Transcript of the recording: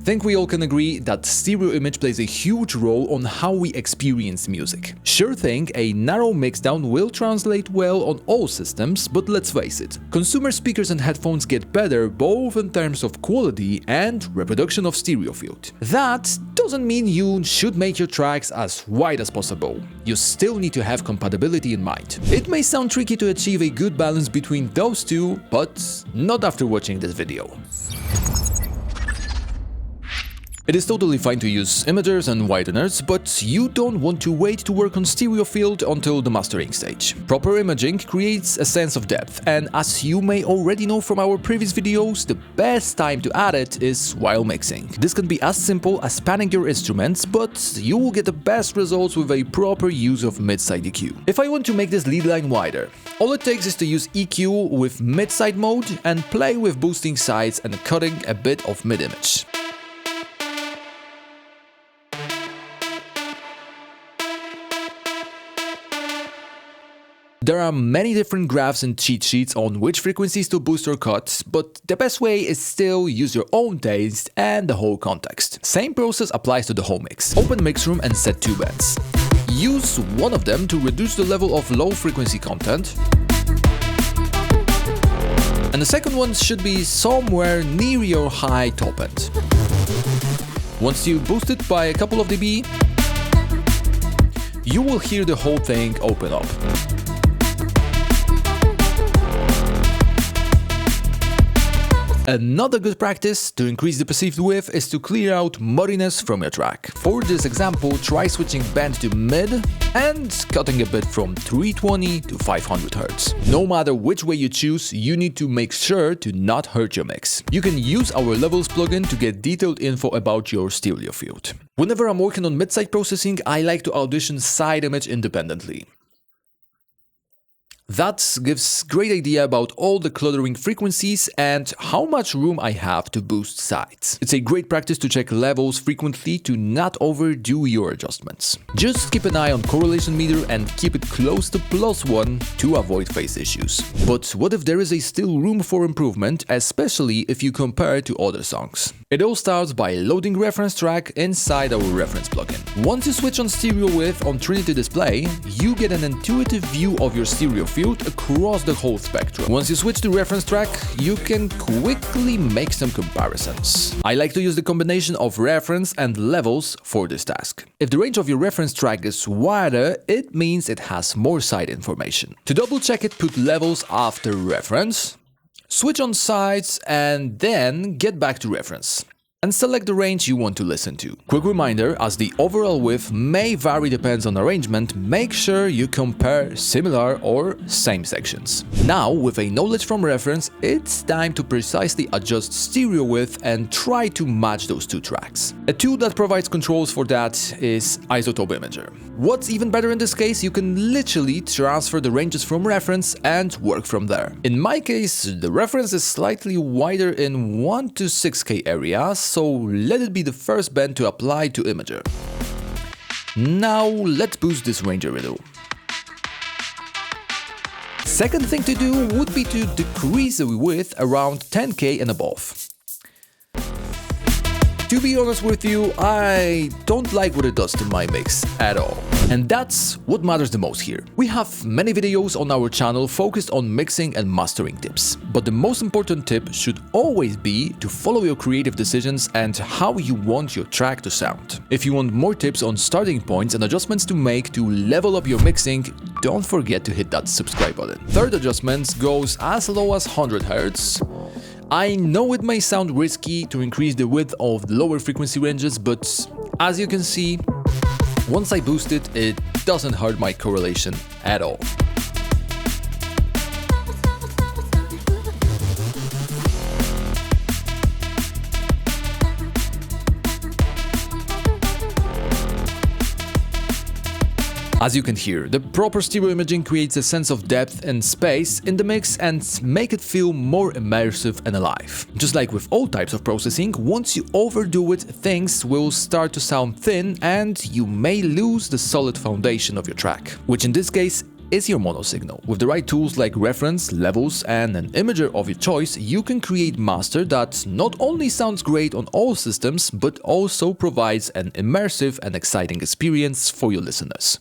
Think we all can agree that stereo image plays a huge role on how we experience music. Sure thing, a narrow mixdown will translate well on all systems, but let's face it, consumer speakers and headphones get better both in terms of quality and reproduction of stereo field. That doesn't mean you should make your tracks as wide as possible. You still need to have compatibility in mind. It may sound tricky to achieve a good balance between those two, but not after watching this video. It is totally fine to use imagers and wideners, but you don't want to wait to work on stereo field until the mastering stage. Proper imaging creates a sense of depth, and as you may already know from our previous videos, the best time to add it is while mixing. This can be as simple as panning your instruments, but you will get the best results with a proper use of mid-side EQ. If I want to make this lead line wider, all it takes is to use EQ with mid-side mode and play with boosting sides and cutting a bit of mid-image. There are many different graphs and cheat sheets on which frequencies to boost or cut, but the best way is still use your own taste and the whole context. Same process applies to the whole mix. Open mix room and set 2 bands. Use one of them to reduce the level of low frequency content, and the second one should be somewhere near your high top end. Once you boost it by a couple of dB, you will hear the whole thing open up. Another good practice to increase the perceived width is to clear out muddiness from your track. For this example, try switching band to mid and cutting a bit from 320 to 500 Hz. No matter which way you choose, you need to make sure to not hurt your mix. You can use our levels plugin to get detailed info about your stereo field. Whenever I'm working on mid-side processing, I like to audition side image independently. That gives great idea about all the cluttering frequencies and how much room I have to boost sides. It's a great practice to check levels frequently to not overdo your adjustments. Just keep an eye on correlation meter and keep it close to +1 to avoid phase issues. But what if there is still room for improvement, especially if you compare to other songs? It all starts by loading reference track inside our reference plugin. Once you switch on stereo width on Trinity display, you get an intuitive view of your stereo field across the whole spectrum. Once you switch to reference track, you can quickly make some comparisons. I like to use the combination of reference and levels for this task. If the range of your reference track is wider, it means it has more side information. To double check it, put levels after reference, switch on sides, and then get back to reference and select the range you want to listen to. Quick reminder, as the overall width may vary depends on arrangement, make sure you compare similar or same sections. Now, with a knowledge from reference, it's time to precisely adjust stereo width and try to match those two tracks. A tool that provides controls for that is Isotope Imager. What's even better in this case, you can literally transfer the ranges from reference and work from there. In my case, the reference is slightly wider in 1 to 6K area, so let it be the first band to apply to Imager. Now let's boost this range a little. Second thing to do would be to decrease the width around 10K and above. To be honest with you, I don't like what it does to my mix at all. And that's what matters the most here. We have many videos on our channel focused on mixing and mastering tips. But the most important tip should always be to follow your creative decisions and how you want your track to sound. If you want more tips on starting points and adjustments to make to level up your mixing, don't forget to hit that subscribe button. Third adjustment goes as low as 100 Hz. I know it may sound risky to increase the width of the lower frequency ranges, but as you can see, once I boost it, it doesn't hurt my correlation at all. As you can hear, the proper stereo imaging creates a sense of depth and space in the mix and make it feel more immersive and alive. Just like with all types of processing, once you overdo it, things will start to sound thin and you may lose the solid foundation of your track, which in this case is your mono signal. With the right tools like reference, levels, and an imager of your choice, you can create master that not only sounds great on all systems, but also provides an immersive and exciting experience for your listeners.